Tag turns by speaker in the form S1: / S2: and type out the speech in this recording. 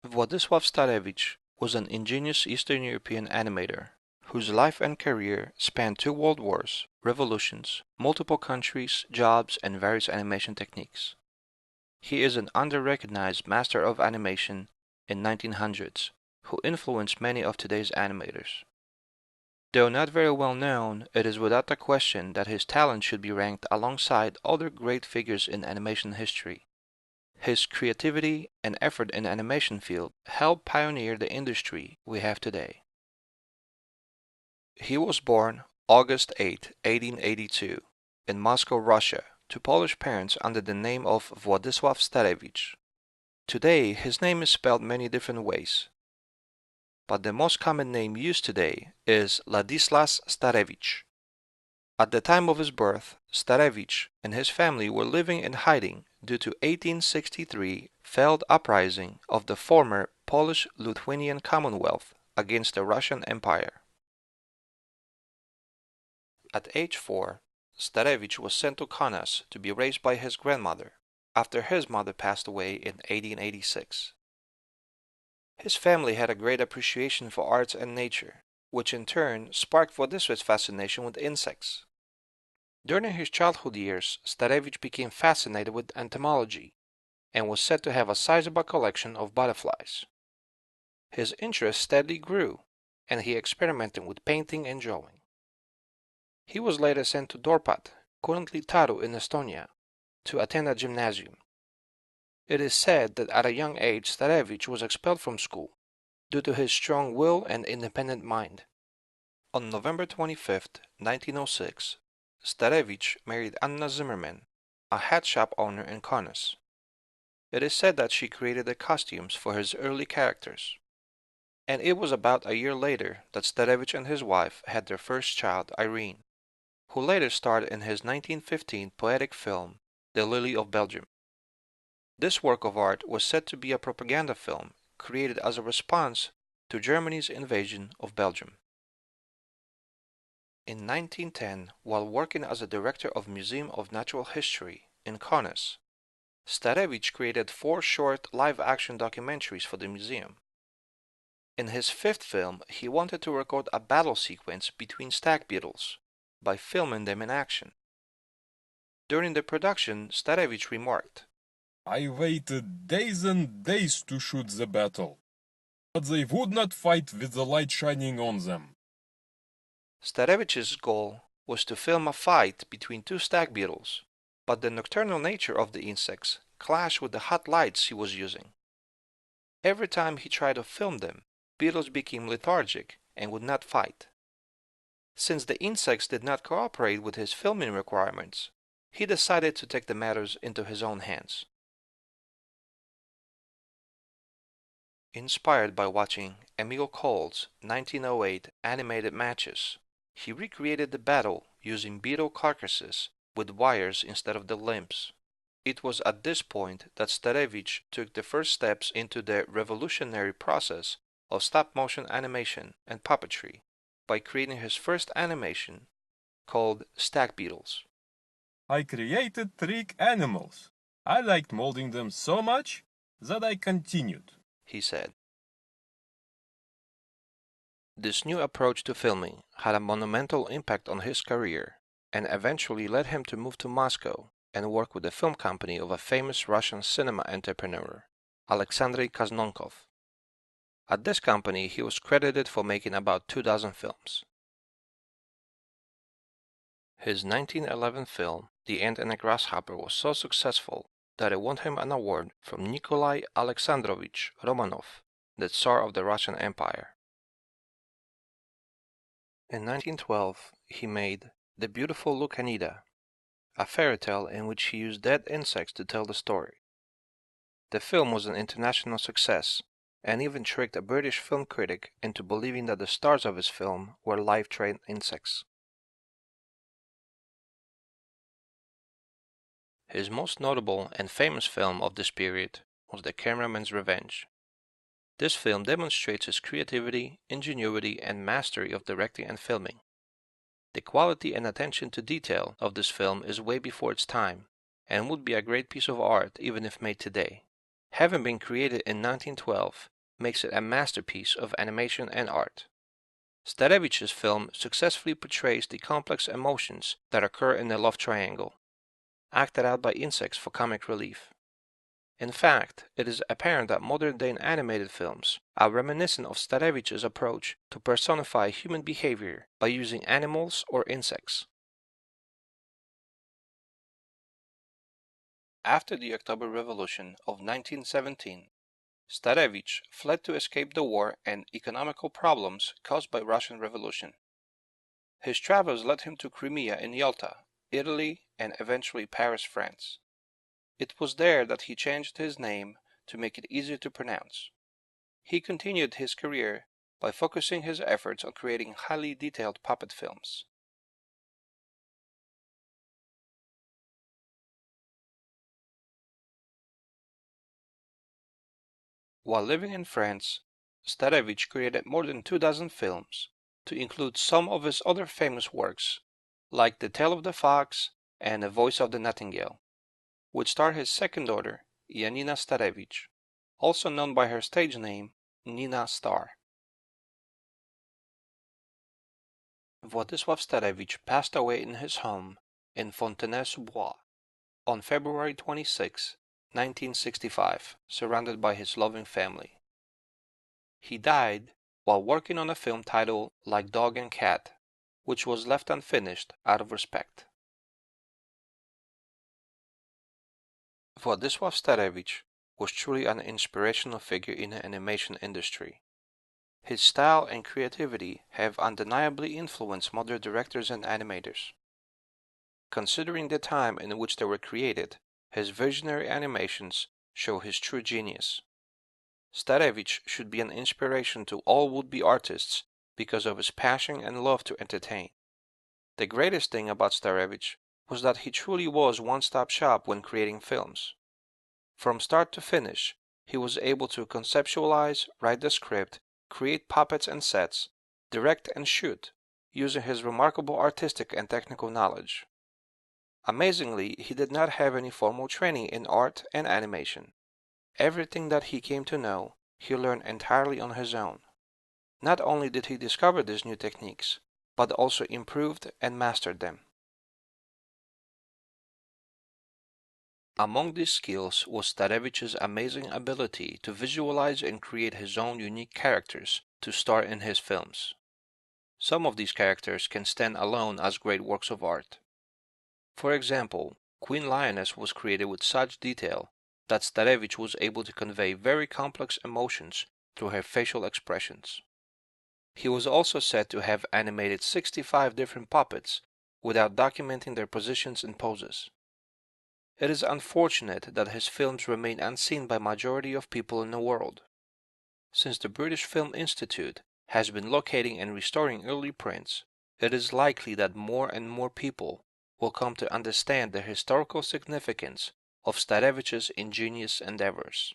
S1: Wladyslaw Starewicz was an ingenious Eastern European animator whose life and career spanned two world wars, revolutions, multiple countries, jobs, and various animation techniques. He is an under-recognized master of animation in 1900s who influenced many of today's animators. Though not very well known, it is without a question that his talent should be ranked alongside other great figures in animation history. His creativity and effort in the animation field helped pioneer the industry we have today. He was born August 8, 1882, in Moscow, Russia, to Polish parents under the name of Wladyslaw Starewicz. Today, his name is spelled many different ways, but the most common name used today is Wladyslaw Starewicz. At the time of his birth, Starewicz and his family were living in hiding due to 1863 failed uprising of the former Polish-Lithuanian Commonwealth against the Russian Empire. At age 4, Starewicz was sent to Kaunas to be raised by his grandmother, after his mother passed away in 1886. His family had a great appreciation for arts and nature, which in turn sparked Władysław's fascination with insects. During his childhood years, Starewicz became fascinated with entomology and was said to have a sizable collection of butterflies. His interest steadily grew, and he experimented with painting and drawing. He was later sent to Dorpat, currently Taru in Estonia, to attend a gymnasium. It is said that at a young age Starewicz was expelled from school due to his strong will and independent mind. On November 25, 1906, Starewicz married Anna Zimmerman, a hat shop owner in Kaunas. It is said that she created the costumes for his early characters. And it was about a year later that Starewicz and his wife had their first child, Irene, who later starred in his 1915 poetic film, The Lily of Belgium. This work of art was said to be a propaganda film created as a response to Germany's invasion of Belgium. In 1910, while working as a director of Museum of Natural History in Kaunas, Starewicz created 4 short live-action documentaries for the museum. In his 5th film, he wanted to record a battle sequence between stag beetles by filming them in action. During the production, Starewicz remarked,
S2: "I waited days and days to shoot the battle, but they would not fight with the light shining on them."
S1: Starewicz's goal was to film a fight between 2 stag beetles, but the nocturnal nature of the insects clashed with the hot lights he was using. Every time he tried to film them, beetles became lethargic and would not fight. Since the insects did not cooperate with his filming requirements, he decided to take the matters into his own hands. Inspired by watching Emil Cole's 1908 animated matches, he recreated the battle using beetle carcasses with wires instead of the limbs. It was at this point that Starewicz took the first steps into the revolutionary process of stop-motion animation and puppetry by creating his first animation called Stag Beetles.
S2: "I created trick animals. I liked molding them so much that I continued,"
S1: he said. This new approach to filming had a monumental impact on his career and eventually led him to move to Moscow and work with the film company of a famous Russian cinema entrepreneur, Alexandry Kaznonkov. At this company, he was credited for making about 2,000 films. His 1911 film, The Ant and the Grasshopper, was so successful that it won him an award from Nikolai Alexandrovich Romanov, the Tsar of the Russian Empire. In 1912, he made The Beautiful Lukanida, a fairy tale in which he used dead insects to tell the story. The film was an international success and even tricked a British film critic into believing that the stars of his film were live-trained insects. His most notable and famous film of this period was The Cameraman's Revenge. This film demonstrates his creativity, ingenuity, and mastery of directing and filming. The quality and attention to detail of this film is way before its time, and would be a great piece of art even if made today. Having been created in 1912, makes it a masterpiece of animation and art. Starewicz's film successfully portrays the complex emotions that occur in a love triangle, acted out by insects for comic relief. In fact, it is apparent that modern-day animated films are reminiscent of Starewicz's approach to personify human behavior by using animals or insects. After the October Revolution of 1917, Starewicz fled to escape the war and economical problems caused by Russian Revolution. His travels led him to Crimea in Yalta, Italy, and eventually Paris, France. It was there that he changed his name to make it easier to pronounce. He continued his career by focusing his efforts on creating highly detailed puppet films. While living in France, Starewicz created more than 2 dozen films, to include some of his other famous works, like The Tale of the Fox and The Voice of the Nightingale, which starred his second daughter, Janina Starewicz, also known by her stage name Nina Star. Wladyslaw Starewicz passed away in his home in Fontenay-sous-Bois on February 26, 1965, surrounded by his loving family. He died while working on a film titled Like Dog and Cat, which was left unfinished out of respect. Wladyslaw Starewicz was truly an inspirational figure in the animation industry. His style and creativity have undeniably influenced modern directors and animators. Considering the time in which they were created, his visionary animations show his true genius. Starewicz should be an inspiration to all would-be artists because of his passion and love to entertain. The greatest thing about Starewicz was that he truly was one-stop shop when creating films. From start to finish, he was able to conceptualize, write the script, create puppets and sets, direct and shoot, using his remarkable artistic and technical knowledge. Amazingly, he did not have any formal training in art and animation. Everything that he came to know, he learned entirely on his own. Not only did he discover these new techniques, but also improved and mastered them. Among these skills was Starewicz's amazing ability to visualize and create his own unique characters to star in his films. Some of these characters can stand alone as great works of art. For example, Queen Lioness was created with such detail that Starewicz was able to convey very complex emotions through her facial expressions. He was also said to have animated 65 different puppets without documenting their positions and poses. It is unfortunate that his films remain unseen by majority of people in the world. Since the British Film Institute has been locating and restoring early prints, it is likely that more and more people will come to understand the historical significance of Starewicz's ingenious endeavors.